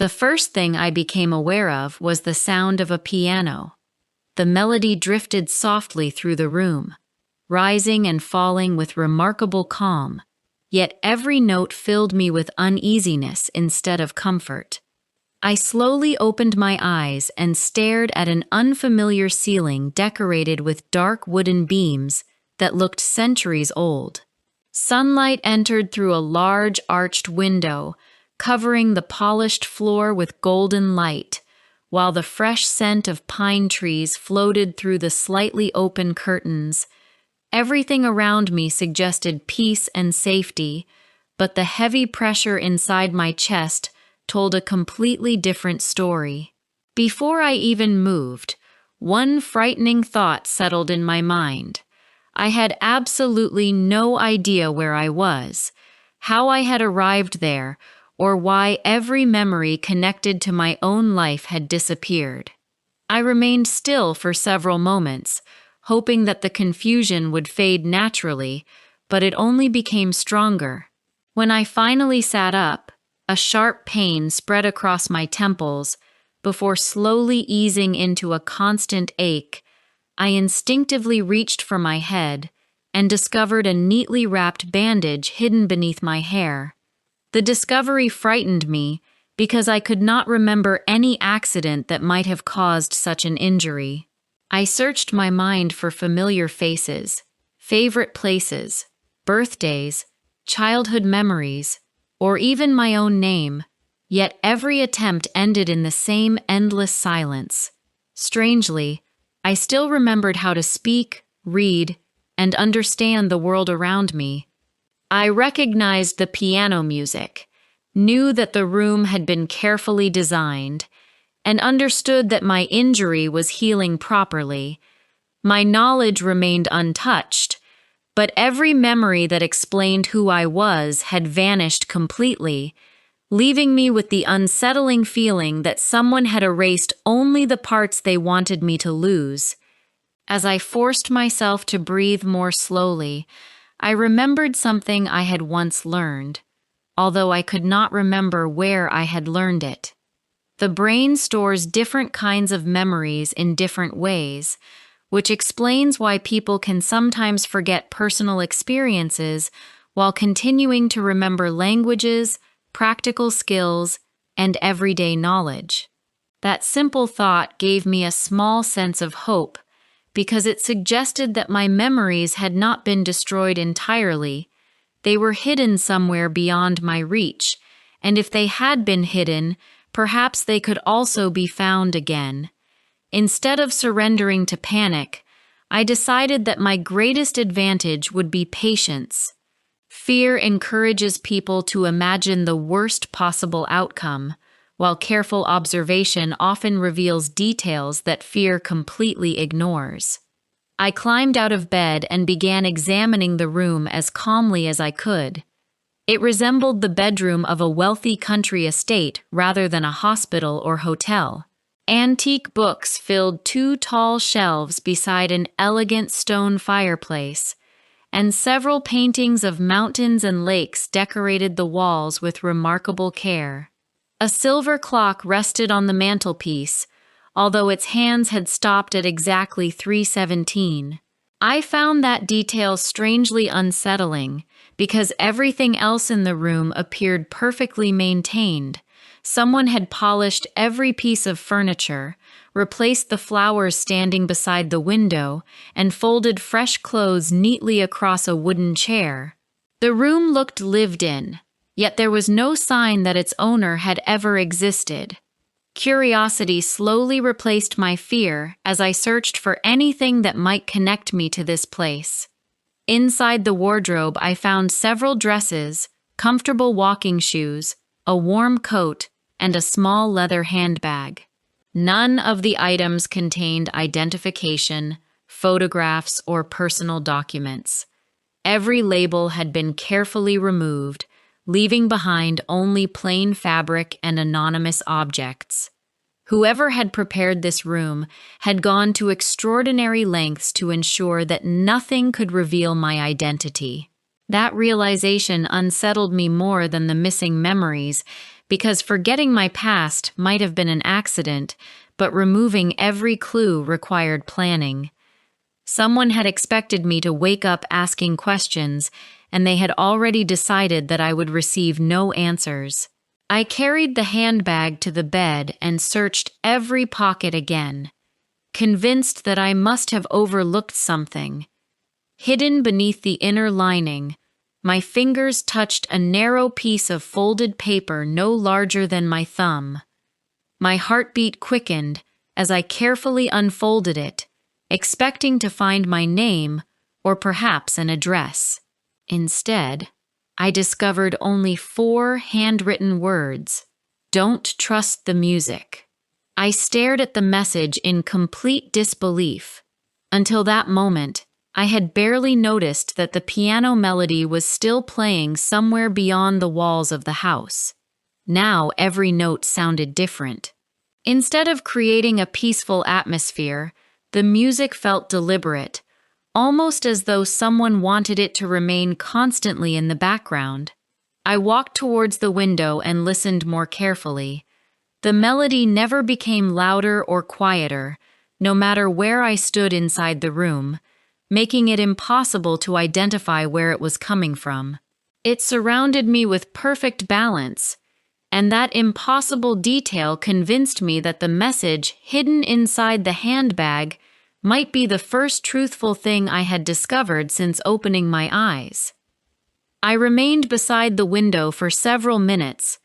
The first thing I became aware of was the sound of a piano. The melody drifted softly through the room, rising and falling with remarkable calm, yet every note filled me with uneasiness instead of comfort. I slowly opened my eyes and stared at an unfamiliar ceiling decorated with dark wooden beams that looked centuries old. Sunlight entered through a large arched window, covering the polished floor with golden light, while the fresh scent of pine trees floated through the slightly open curtains. Everything around me suggested peace and safety, but the heavy pressure inside my chest told a completely different story. Before I even moved, one frightening thought settled in my mind. I had absolutely no idea where I was, how I had arrived there, or why every memory connected to my own life had disappeared. I remained still for several moments, hoping that the confusion would fade naturally, but it only became stronger. When I finally sat up, a sharp pain spread across my temples before slowly easing into a constant ache. I instinctively reached for my head and discovered a neatly wrapped bandage hidden beneath my hair. The discovery frightened me because I could not remember any accident that might have caused such an injury. I searched my mind for familiar faces, favorite places, birthdays, childhood memories, or even my own name, yet every attempt ended in the same endless silence. Strangely, I still remembered how to speak, read, and understand the world around me. I recognized the piano music, knew that the room had been carefully designed, and understood that my injury was healing properly. My knowledge remained untouched, but every memory that explained who I was had vanished completely, leaving me with the unsettling feeling that someone had erased only the parts they wanted me to lose. As I forced myself to breathe more slowly, I remembered something I had once learned, although I could not remember where I had learned it. The brain stores different kinds of memories in different ways, which explains why people can sometimes forget personal experiences while continuing to remember languages, practical skills, and everyday knowledge. That simple thought gave me a small sense of hope, because it suggested that my memories had not been destroyed entirely. They were hidden somewhere beyond my reach, and if they had been hidden, perhaps they could also be found again. Instead of surrendering to panic, I decided that my greatest advantage would be patience. Fear encourages people to imagine the worst possible outcome, while careful observation often reveals details that fear completely ignores. I climbed out of bed and began examining the room as calmly as I could. It resembled the bedroom of a wealthy country estate rather than a hospital or hotel. Antique books filled 2 tall shelves beside an elegant stone fireplace, and several paintings of mountains and lakes decorated the walls with remarkable care. A silver clock rested on the mantelpiece, although its hands had stopped at exactly 3:17. I found that detail strangely unsettling because everything else in the room appeared perfectly maintained. Someone had polished every piece of furniture, replaced the flowers standing beside the window, and folded fresh clothes neatly across a wooden chair. The room looked lived in, yet there was no sign that its owner had ever existed. Curiosity slowly replaced my fear as I searched for anything that might connect me to this place. Inside the wardrobe, I found several dresses, comfortable walking shoes, a warm coat, and a small leather handbag. None of the items contained identification, photographs, or personal documents. Every label had been carefully removed, leaving behind only plain fabric and anonymous objects. Whoever had prepared this room had gone to extraordinary lengths to ensure that nothing could reveal my identity. That realization unsettled me more than the missing memories, because forgetting my past might have been an accident, but removing every clue required planning. Someone had expected me to wake up asking questions, and they had already decided that I would receive no answers. I carried the handbag to the bed and searched every pocket again, convinced that I must have overlooked something. Hidden beneath the inner lining, my fingers touched a narrow piece of folded paper no larger than my thumb. My heartbeat quickened as I carefully unfolded it, expecting to find my name or perhaps an address. Instead, I discovered only 4 handwritten words: "Don't trust the music." I stared at the message in complete disbelief. Until that moment, I had barely noticed that the piano melody was still playing somewhere beyond the walls of the house. Now every note sounded different. Instead of creating a peaceful atmosphere, the music felt deliberate, almost as though someone wanted it to remain constantly in the background. I walked towards the window and listened more carefully. The melody never became louder or quieter, no matter where I stood inside the room, making it impossible to identify where it was coming from. It surrounded me with perfect balance, and that impossible detail convinced me that the message hidden inside the handbag might be the first truthful thing I had discovered since opening my eyes. I remained beside the window for several minutes,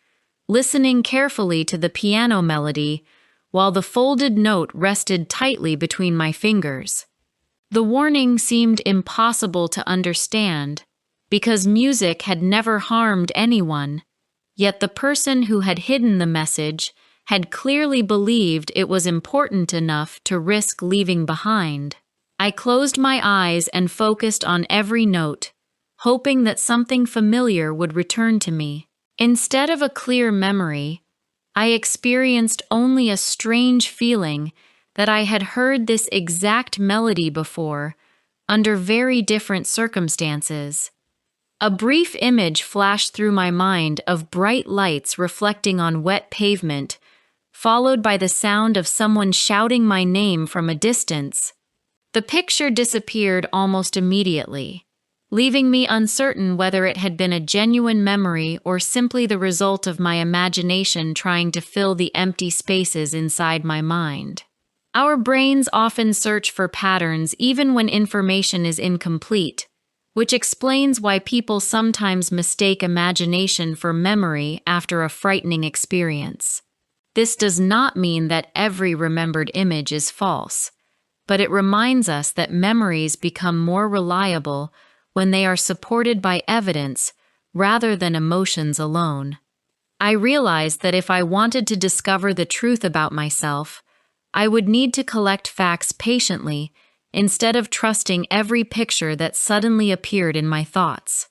listening carefully to the piano melody while the folded note rested tightly between my fingers. The warning seemed impossible to understand because music had never harmed anyone, yet the person who had hidden the message had clearly believed it was important enough to risk leaving behind. I closed my eyes and focused on every note, hoping that something familiar would return to me. Instead of a clear memory, I experienced only a strange feeling that I had heard this exact melody before, under very different circumstances. A brief image flashed through my mind of bright lights reflecting on wet pavement, followed by the sound of someone shouting my name from a distance. The picture disappeared almost immediately, leaving me uncertain whether it had been a genuine memory or simply the result of my imagination trying to fill the empty spaces inside my mind. Our brains often search for patterns even when information is incomplete, which explains why people sometimes mistake imagination for memory after a frightening experience. This does not mean that every remembered image is false, but it reminds us that memories become more reliable when they are supported by evidence rather than emotions alone. I realized that if I wanted to discover the truth about myself, I would need to collect facts patiently instead of trusting every picture that suddenly appeared in my thoughts.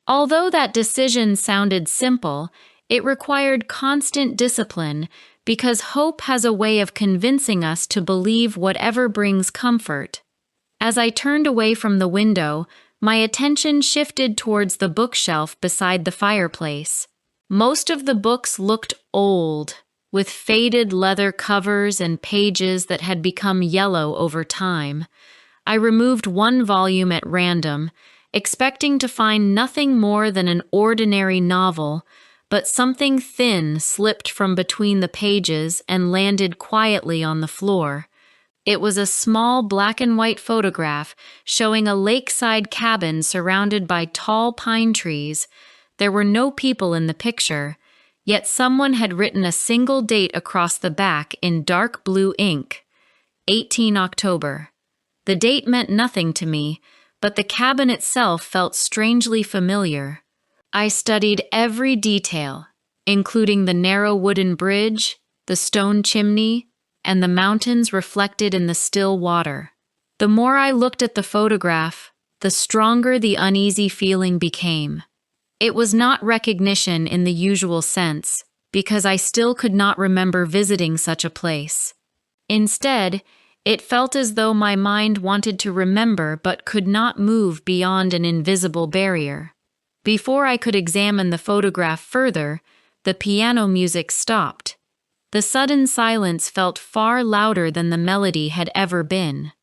Although that decision sounded simple, it required constant discipline because hope has a way of convincing us to believe whatever brings comfort. As I turned away from the window, my attention shifted towards the bookshelf beside the fireplace. Most of the books looked old, with faded leather covers and pages that had become yellow over time. I removed one volume at random, expecting to find nothing more than an ordinary novel, but something thin slipped from between the pages and landed quietly on the floor. It was a small black-and-white photograph showing a lakeside cabin surrounded by tall pine trees. There were no people in the picture, yet someone had written a single date across the back in dark blue ink, 18 October. The date meant nothing to me, but the cabin itself felt strangely familiar. I studied every detail, including the narrow wooden bridge, the stone chimney, and the mountains reflected in the still water. The more I looked at the photograph, the stronger the uneasy feeling became. It was not recognition in the usual sense, because I still could not remember visiting such a place. Instead, it felt as though my mind wanted to remember but could not move beyond an invisible barrier. Before I could examine the photograph further, the piano music stopped. The sudden silence felt far louder than the melody had ever been.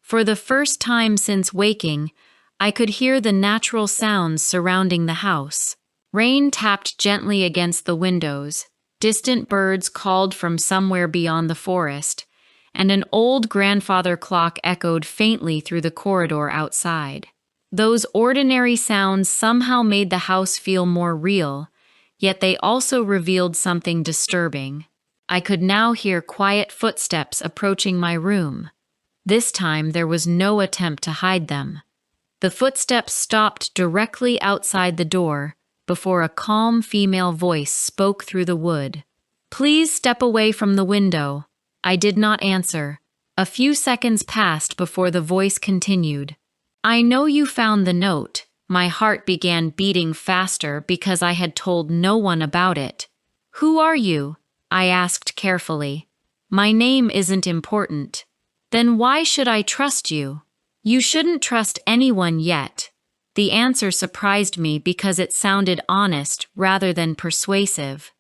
For the first time since waking, I could hear the natural sounds surrounding the house. Rain tapped gently against the windows, distant birds called from somewhere beyond the forest, and an old grandfather clock echoed faintly through the corridor outside. Those ordinary sounds somehow made the house feel more real, yet they also revealed something disturbing. I could now hear quiet footsteps approaching my room. This time there was no attempt to hide them. The footsteps stopped directly outside the door before a calm female voice spoke through the wood. "Please step away from the window." I did not answer. A few seconds passed before the voice continued. "I know you found the note." My heart began beating faster because I had told no one about it. "Who are you?" I asked carefully. "My name isn't important." "Then why should I trust you?" "You shouldn't trust anyone yet." The answer surprised me because it sounded honest rather than persuasive.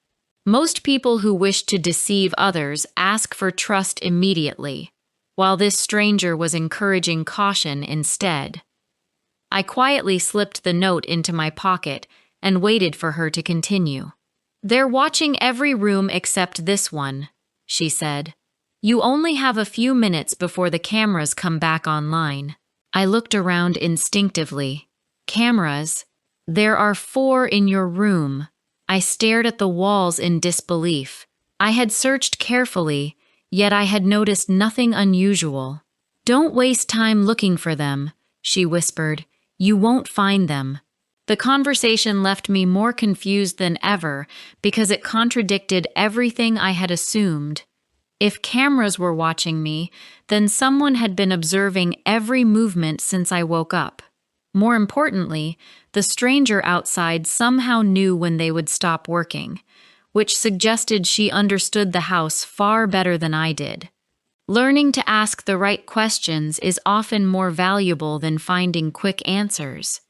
Most people who wish to deceive others ask for trust immediately, while this stranger was encouraging caution instead. I quietly slipped the note into my pocket and waited for her to continue. "They're watching every room except this one," she said. "You only have a few minutes before the cameras come back online." I looked around instinctively. "Cameras? There are 4 in your room." I stared at the walls in disbelief. I had searched carefully, yet I had noticed nothing unusual. "Don't waste time looking for them," she whispered. "You won't find them." The conversation left me more confused than ever because it contradicted everything I had assumed. If cameras were watching me, then someone had been observing every movement since I woke up. More importantly, the stranger outside somehow knew when they would stop working, which suggested she understood the house far better than I did. Learning to ask the right questions is often more valuable than finding quick answers.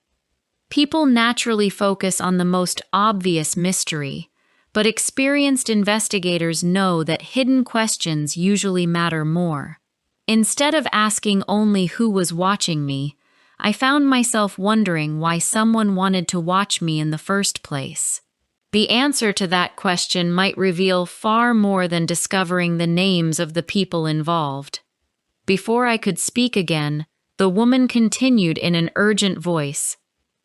People naturally focus on the most obvious mystery, but experienced investigators know that hidden questions usually matter more. Instead of asking only who was watching me, I found myself wondering why someone wanted to watch me in the first place. The answer to that question might reveal far more than discovering the names of the people involved. Before I could speak again, the woman continued in an urgent voice.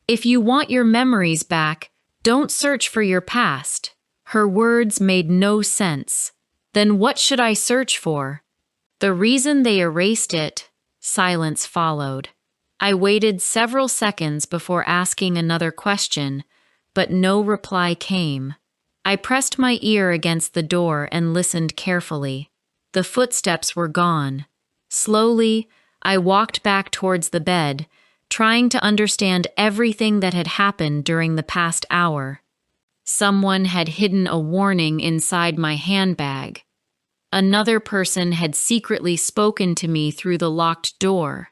"If you want your memories back, don't search for your past." Her words made no sense. Then what should I search for? The reason they erased it. Silence followed. I waited several seconds before asking another question, but no reply came. I pressed my ear against the door and listened carefully. The footsteps were gone. Slowly, I walked back towards the bed, trying to understand everything that had happened during the past hour. Someone had hidden a warning inside my handbag. Another person had secretly spoken to me through the locked door.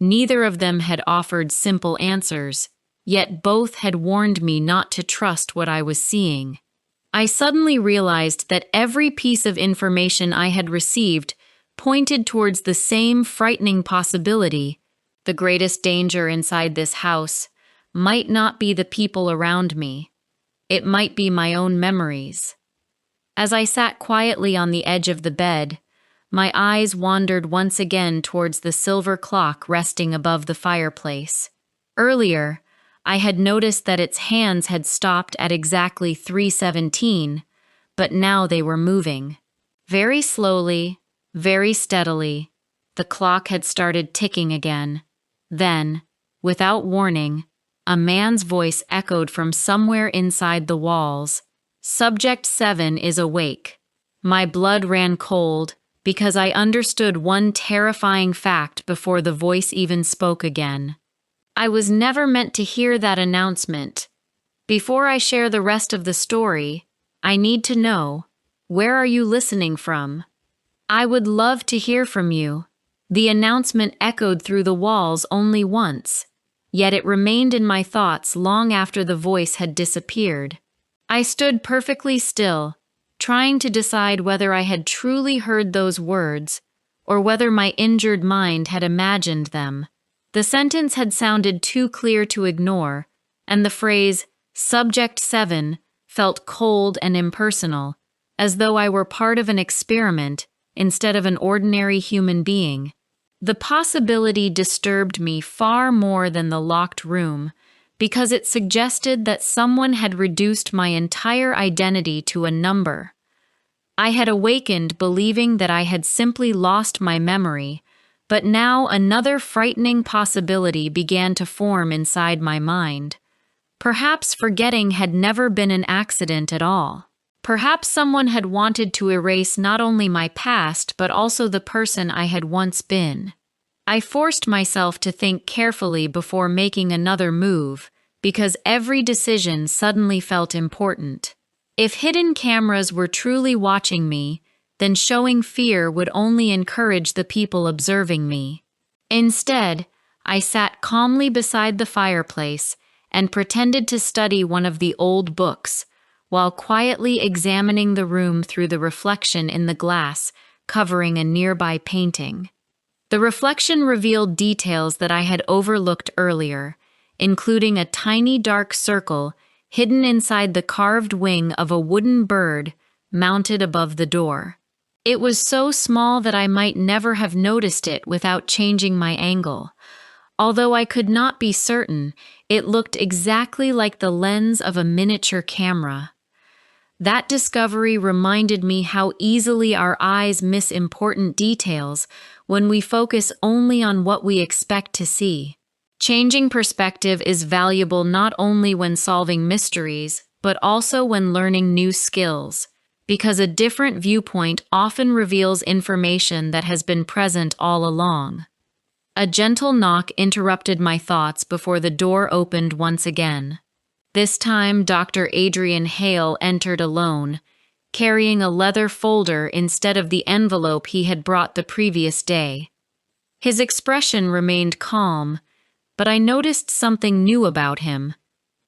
Neither of them had offered simple answers, yet both had warned me not to trust what I was seeing. I suddenly realized that every piece of information I had received pointed towards the same frightening possibility. The greatest danger inside this house might not be the people around me. It might be my own memories. As I sat quietly on the edge of the bed, my eyes wandered once again towards the silver clock resting above the fireplace. Earlier, I had noticed that its hands had stopped at exactly 3:17, but now they were moving. Very slowly, very steadily, the clock had started ticking again. Then, without warning, a man's voice echoed from somewhere inside the walls. "Subject 7 is awake." My blood ran cold because I understood one terrifying fact before the voice even spoke again. I was never meant to hear that announcement. Before I share the rest of the story, I need to know, where are you listening from? I would love to hear from you. The announcement echoed through the walls only once, yet it remained in my thoughts long after the voice had disappeared. I stood perfectly still, trying to decide whether I had truly heard those words or whether my injured mind had imagined them. The sentence had sounded too clear to ignore, and the phrase, Subject 7, felt cold and impersonal, as though I were part of an experiment instead of an ordinary human being. The possibility disturbed me far more than the locked room, because it suggested that someone had reduced my entire identity to a number. I had awakened believing that I had simply lost my memory, but now another frightening possibility began to form inside my mind. Perhaps forgetting had never been an accident at all. Perhaps someone had wanted to erase not only my past but also the person I had once been. I forced myself to think carefully before making another move, because every decision suddenly felt important. If hidden cameras were truly watching me, then showing fear would only encourage the people observing me. Instead, I sat calmly beside the fireplace and pretended to study one of the old books, while quietly examining the room through the reflection in the glass covering a nearby painting. The reflection revealed details that I had overlooked earlier, including a tiny dark circle hidden inside the carved wing of a wooden bird mounted above the door. It was so small that I might never have noticed it without changing my angle. Although I could not be certain, it looked exactly like the lens of a miniature camera. That discovery reminded me how easily our eyes miss important details when we focus only on what we expect to see. Changing perspective is valuable not only when solving mysteries, but also when learning new skills, because a different viewpoint often reveals information that has been present all along. A gentle knock interrupted my thoughts before the door opened once again. This time, Dr. Adrian Hale entered alone, carrying a leather folder instead of the envelope he had brought the previous day. His expression remained calm, but I noticed something new about him.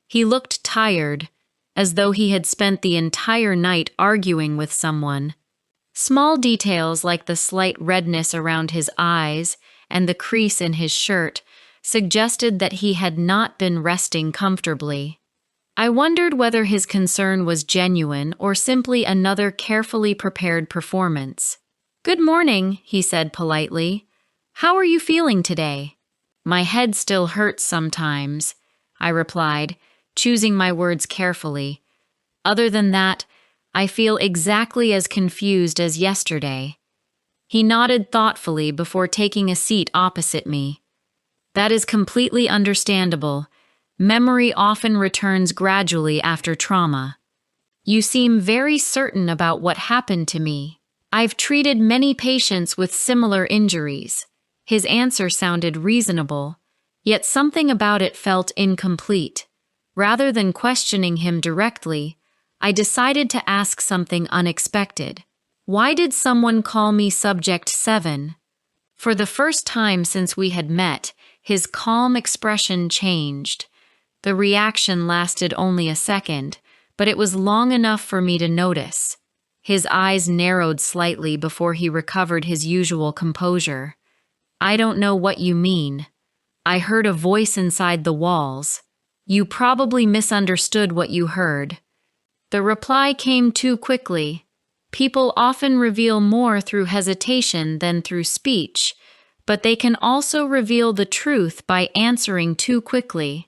He looked tired, as though he had spent the entire night arguing with someone. Small details like the slight redness around his eyes and the crease in his shirt suggested that he had not been resting comfortably. I wondered whether his concern was genuine or simply another carefully prepared performance. "Good morning," he said politely. "How are you feeling today?" "My head still hurts sometimes," I replied, choosing my words carefully. "Other than that, I feel exactly as confused as yesterday." He nodded thoughtfully before taking a seat opposite me. "That is completely understandable. Memory often returns gradually after trauma. You seem very certain about what happened to me. I've treated many patients with similar injuries." His answer sounded reasonable, yet something about it felt incomplete. Rather than questioning him directly, I decided to ask something unexpected. "Why did someone call me Subject 7? For the first time since we had met, his calm expression changed. The reaction lasted only a second, but it was long enough for me to notice. His eyes narrowed slightly before he recovered his usual composure. "I don't know what you mean. I heard a voice inside the walls. You probably misunderstood what you heard." The reply came too quickly. People often reveal more through hesitation than through speech, but they can also reveal the truth by answering too quickly.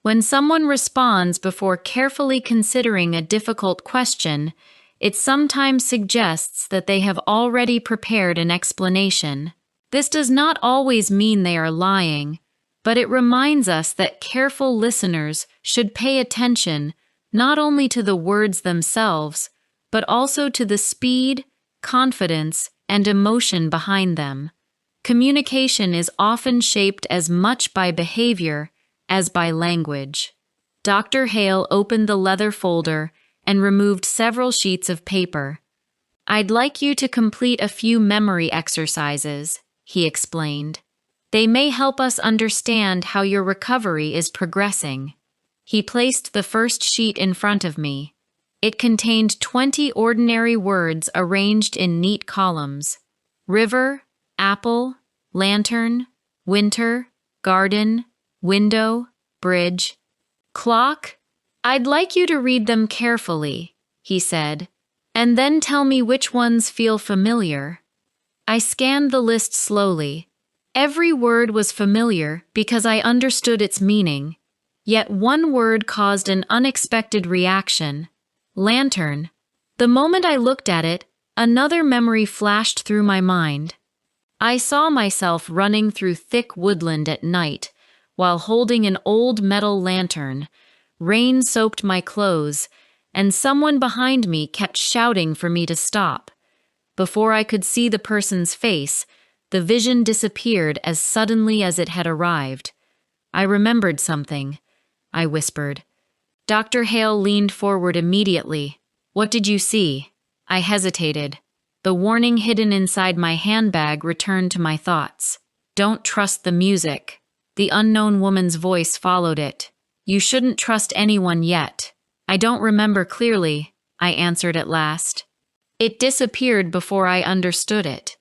When someone responds before carefully considering a difficult question, it sometimes suggests that they have already prepared an explanation. This does not always mean they are lying, but it reminds us that careful listeners should pay attention not only to the words themselves, but also to the speed, confidence, and emotion behind them. Communication is often shaped as much by behavior as by language. Dr. Hale opened the leather folder and removed several sheets of paper. "I'd like you to complete a few memory exercises," he explained. "They may help us understand how your recovery is progressing." He placed the first sheet in front of me. It contained 20 ordinary words arranged in neat columns: river, apple, lantern, winter, garden, window, bridge, clock. "I'd like you to read them carefully," he said, "and then tell me which ones feel familiar." I scanned the list slowly. Every word was familiar because I understood its meaning, yet one word caused an unexpected reaction: lantern. The moment I looked at it, another memory flashed through my mind. I saw myself running through thick woodland at night while holding an old metal lantern. Rain soaked my clothes, and someone behind me kept shouting for me to stop. Before I could see the person's face, the vision disappeared as suddenly as it had arrived. "I remembered something," I whispered. Dr. Hale leaned forward immediately. "What did you see?" I hesitated. The warning hidden inside my handbag returned to my thoughts. "Don't trust the music." The unknown woman's voice followed it. "You shouldn't trust anyone yet." "I don't remember clearly," I answered at last. It disappeared before I understood it.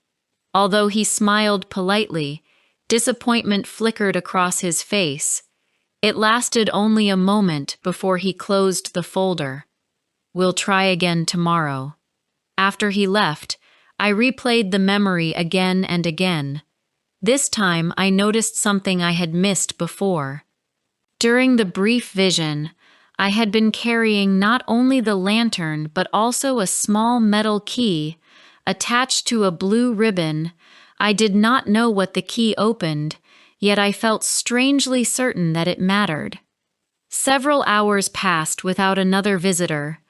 Although he smiled politely, disappointment flickered across his face. It lasted only a moment before he closed the folder. "We'll try again tomorrow." After he left, I replayed the memory again and again. This time, I noticed something I had missed before. During the brief vision, I had been carrying not only the lantern but also a small metal key attached to a blue ribbon. I did not know what the key opened, yet I felt strangely certain that it mattered. Several hours passed without another visitor.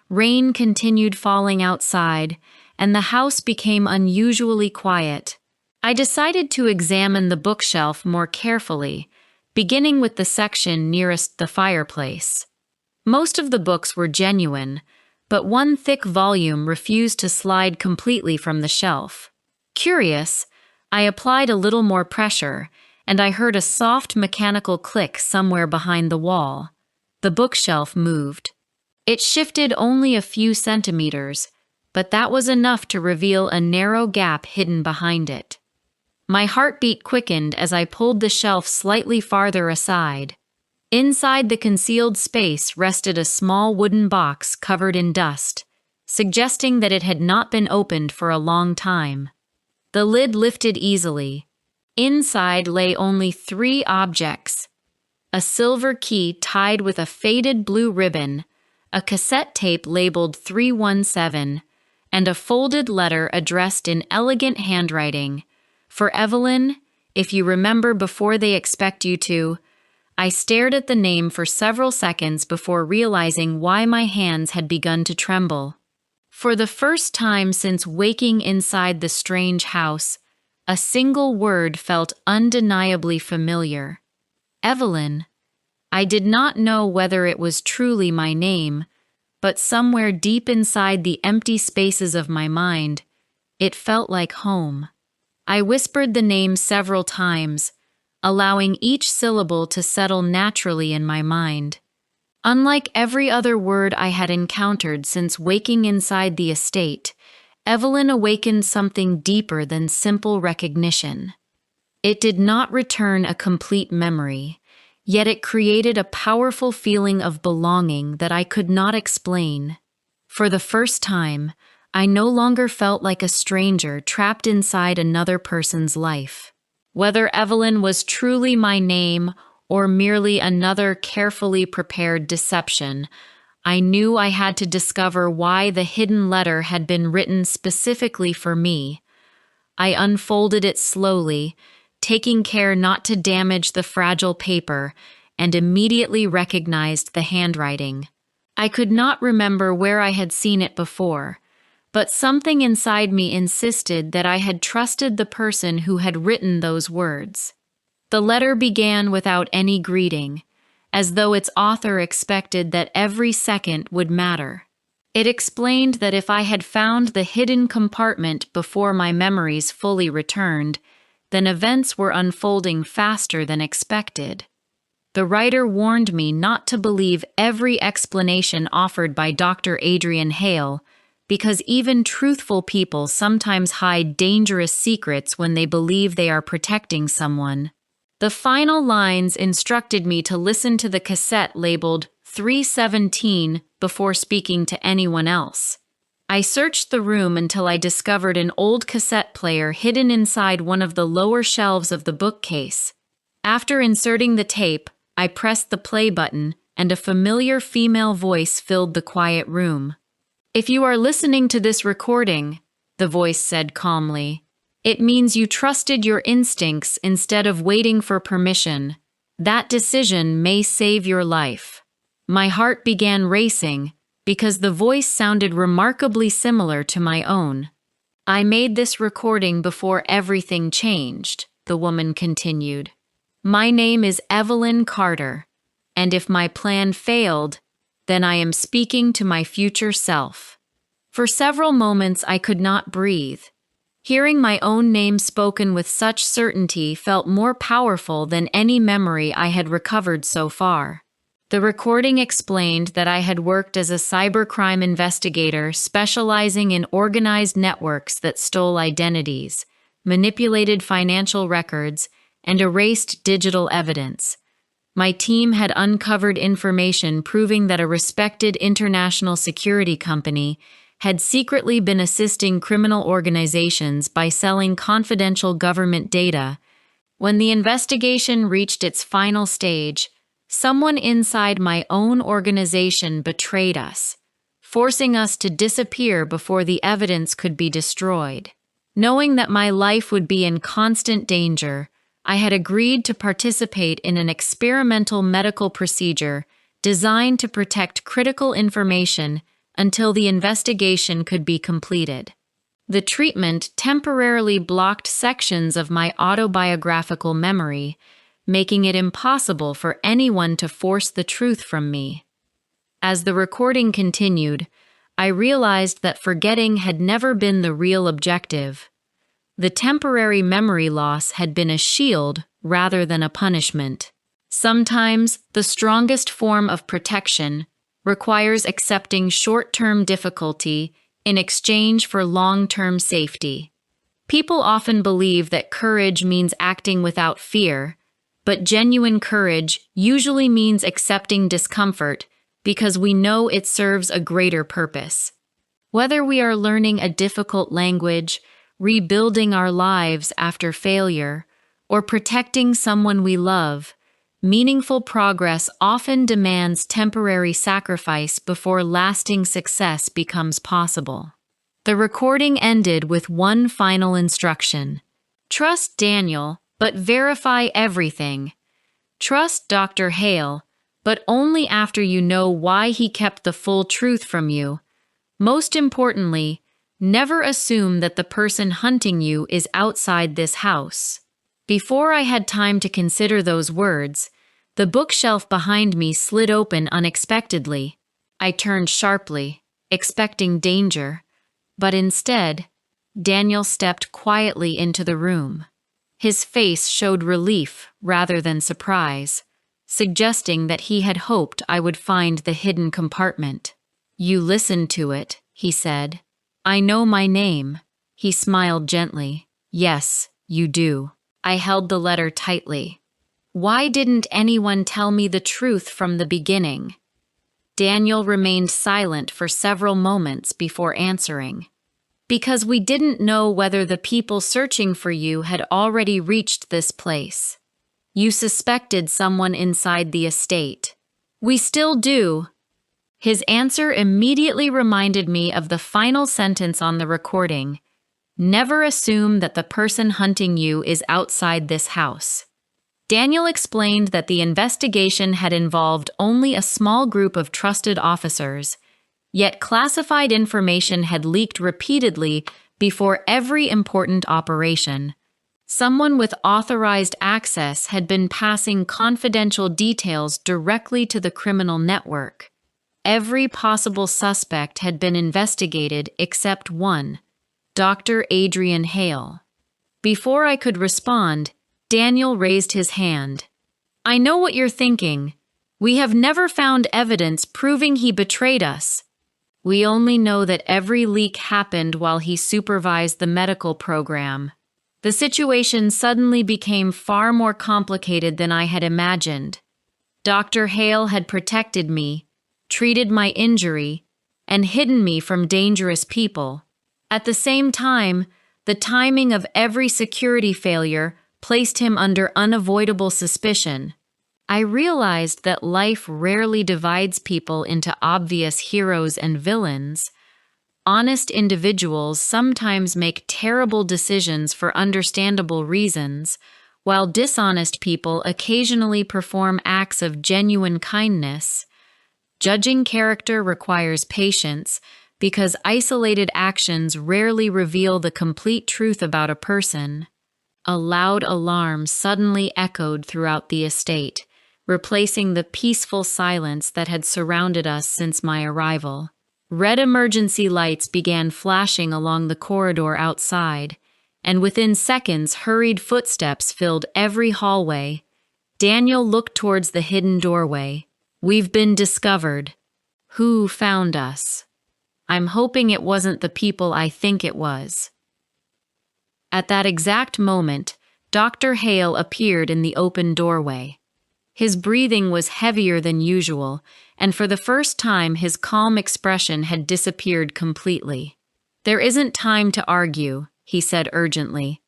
Rain continued falling outside, and the house became unusually quiet. I decided to examine the bookshelf more carefully, beginning with the section nearest the fireplace. Most of the books were genuine, but one thick volume refused to slide completely from the shelf. Curious, I applied a little more pressure, and I heard a soft mechanical click somewhere behind the wall. The bookshelf moved. It shifted only a few centimeters, but that was enough to reveal a narrow gap hidden behind it. My heartbeat quickened as I pulled the shelf slightly farther aside. Inside the concealed space rested a small wooden box covered in dust, suggesting that it had not been opened for a long time. The lid lifted easily. Inside lay only 3 objects: a silver key tied with a faded blue ribbon, a cassette tape labeled 317, and a folded letter addressed in elegant handwriting. "For Evelyn, if you remember before they expect you to." I stared at the name for several seconds before realizing why my hands had begun to tremble. For the first time since waking inside the strange house, a single word felt undeniably familiar. Evelyn. I did not know whether it was truly my name, but somewhere deep inside the empty spaces of my mind, it felt like home. I whispered the name several times, allowing each syllable to settle naturally in my mind. Unlike every other word I had encountered since waking inside the estate, Evelyn awakened something deeper than simple recognition. It did not return a complete memory, yet it created a powerful feeling of belonging that I could not explain. For the first time, I no longer felt like a stranger trapped inside another person's life. Whether Evelyn was truly my name or merely another carefully prepared deception, I knew I had to discover why the hidden letter had been written specifically for me. I unfolded it slowly, taking care not to damage the fragile paper, and immediately recognized the handwriting. I could not remember where I had seen it before, but something inside me insisted that I had trusted the person who had written those words. The letter began without any greeting, as though its author expected that every second would matter. It explained that if I had found the hidden compartment before my memories fully returned, then events were unfolding faster than expected. The writer warned me not to believe every explanation offered by Dr. Adrian Hale, because even truthful people sometimes hide dangerous secrets when they believe they are protecting someone. The final lines instructed me to listen to the cassette labeled 317 before speaking to anyone else. I searched the room until I discovered an old cassette player hidden inside one of the lower shelves of the bookcase. After inserting the tape, I pressed the play button, and a familiar female voice filled the quiet room. "If you are listening to this recording," the voice said calmly, "it means you trusted your instincts instead of waiting for permission. That decision may save your life." My heart began racing because the voice sounded remarkably similar to my own. "I made this recording before everything changed," the woman continued. "My name is Evelyn Carter, and if my plan failed, then I am speaking to my future self." For several moments I could not breathe. Hearing my own name spoken with such certainty felt more powerful than any memory I had recovered so far. The recording explained that I had worked as a cybercrime investigator specializing in organized networks that stole identities, manipulated financial records, and erased digital evidence. My team had uncovered information proving that a respected international security company had secretly been assisting criminal organizations by selling confidential government data. When the investigation reached its final stage, someone inside my own organization betrayed us, forcing us to disappear before the evidence could be destroyed. Knowing that my life would be in constant danger, I had agreed to participate in an experimental medical procedure designed to protect critical information until the investigation could be completed. The treatment temporarily blocked sections of my autobiographical memory, making it impossible for anyone to force the truth from me. As the recording continued, I realized that forgetting had never been the real objective. The temporary memory loss had been a shield rather than a punishment. Sometimes, the strongest form of protection requires accepting short-term difficulty in exchange for long-term safety. People often believe that courage means acting without fear, but genuine courage usually means accepting discomfort because we know it serves a greater purpose. Whether we are learning a difficult language, rebuilding our lives after failure, or protecting someone we love, meaningful progress often demands temporary sacrifice before lasting success becomes possible. The recording ended with one final instruction: trust Daniel, but verify everything. Trust Dr. Hale, but only after you know why he kept the full truth from you. Most importantly, never assume that the person hunting you is outside this house. Before I had time to consider those words, the bookshelf behind me slid open unexpectedly. I turned sharply, expecting danger, but instead, Daniel stepped quietly into the room. His face showed relief rather than surprise, suggesting that he had hoped I would find the hidden compartment. "You listened to it," he said. "I know my name." He smiled gently. "Yes, you do." I held the letter tightly. "Why didn't anyone tell me the truth from the beginning?" Daniel remained silent for several moments before answering. "Because we didn't know whether the people searching for you had already reached this place. You suspected someone inside the estate. We still do." His answer immediately reminded me of the final sentence on the recording: "Never assume that the person hunting you is outside this house." Daniel explained that the investigation had involved only a small group of trusted officers, yet classified information had leaked repeatedly before every important operation. Someone with authorized access had been passing confidential details directly to the criminal network. Every possible suspect had been investigated except one: Dr. Adrian Hale. Before I could respond, Daniel raised his hand. I know what you're thinking. We have never found evidence proving he betrayed us. We only know that every leak happened while he supervised the medical program. The situation suddenly became far more complicated than I had imagined. Dr. Hale had protected me, treated my injury, and hidden me from dangerous people. At the same time, the timing of every security failure placed him under unavoidable suspicion. I realized that life rarely divides people into obvious heroes and villains. Honest individuals sometimes make terrible decisions for understandable reasons, while dishonest people occasionally perform acts of genuine kindness. Judging character requires patience because isolated actions rarely reveal the complete truth about a person. A loud alarm suddenly echoed throughout the estate, replacing the peaceful silence that had surrounded us since my arrival. Red emergency lights began flashing along the corridor outside, and within seconds hurried footsteps filled every hallway. Daniel looked towards the hidden doorway. "We've been discovered." "Who found us?" "I'm hoping it wasn't the people I think it was." At that exact moment, Dr. Hale appeared in the open doorway. His breathing was heavier than usual, and for the first time his calm expression had disappeared completely. "There isn't time to argue," he said urgently.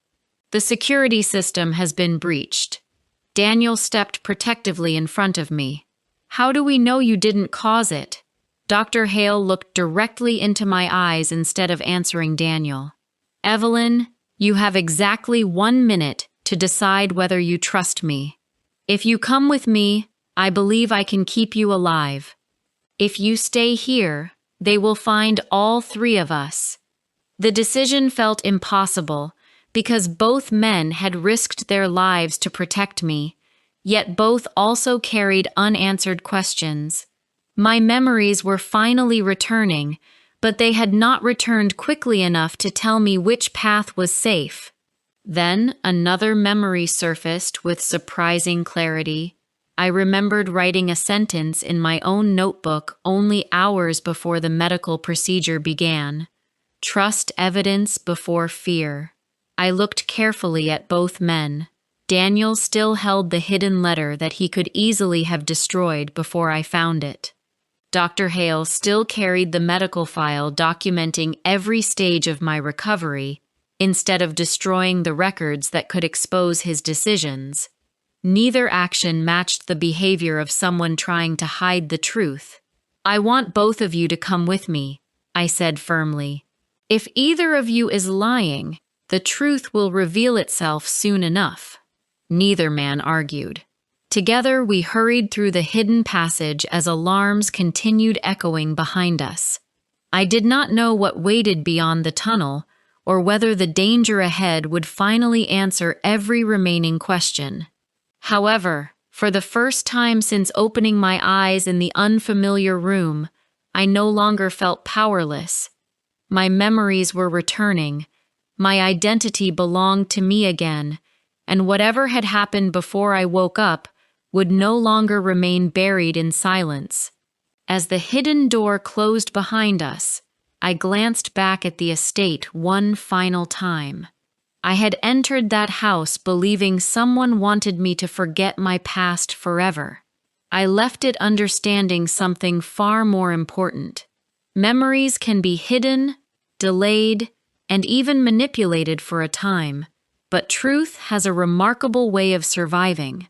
"The security system has been breached." Daniel stepped protectively in front of me. "How do we know you didn't cause it?" Dr. Hale looked directly into my eyes instead of answering Daniel. "Evelyn, you have exactly 1 minute to decide whether you trust me. If you come with me, I believe I can keep you alive. If you stay here, they will find all 3 of us." The decision felt impossible because both men had risked their lives to protect me, yet both also carried unanswered questions. My memories were finally returning, but they had not returned quickly enough to tell me which path was safe. Then another memory surfaced with surprising clarity. I remembered writing a sentence in my own notebook only hours before the medical procedure began. "Trust evidence before fear." I looked carefully at both men. Daniel still held the hidden letter that he could easily have destroyed before I found it. Dr. Hale still carried the medical file documenting every stage of my recovery, instead of destroying the records that could expose his decisions. Neither action matched the behavior of someone trying to hide the truth. "I want both of you to come with me," I said firmly. "If either of you is lying, the truth will reveal itself soon enough." Neither man argued. Together we hurried through the hidden passage as alarms continued echoing behind us. I did not know what waited beyond the tunnel, or whether the danger ahead would finally answer every remaining question. However, for the first time since opening my eyes in the unfamiliar room, I no longer felt powerless. My memories were returning. My identity belonged to me again, and whatever had happened before I woke up would no longer remain buried in silence. As the hidden door closed behind us, I glanced back at the estate one final time. I had entered that house believing someone wanted me to forget my past forever. I left it understanding something far more important. Memories can be hidden, delayed, and even manipulated for a time, but truth has a remarkable way of surviving.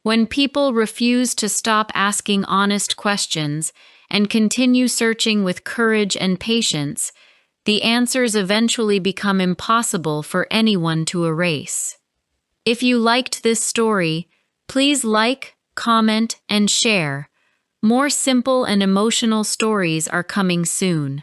When people refuse to stop asking honest questions and continue searching with courage and patience, the answers eventually become impossible for anyone to erase. If you liked this story, please like, comment, and share. More simple and emotional stories are coming soon.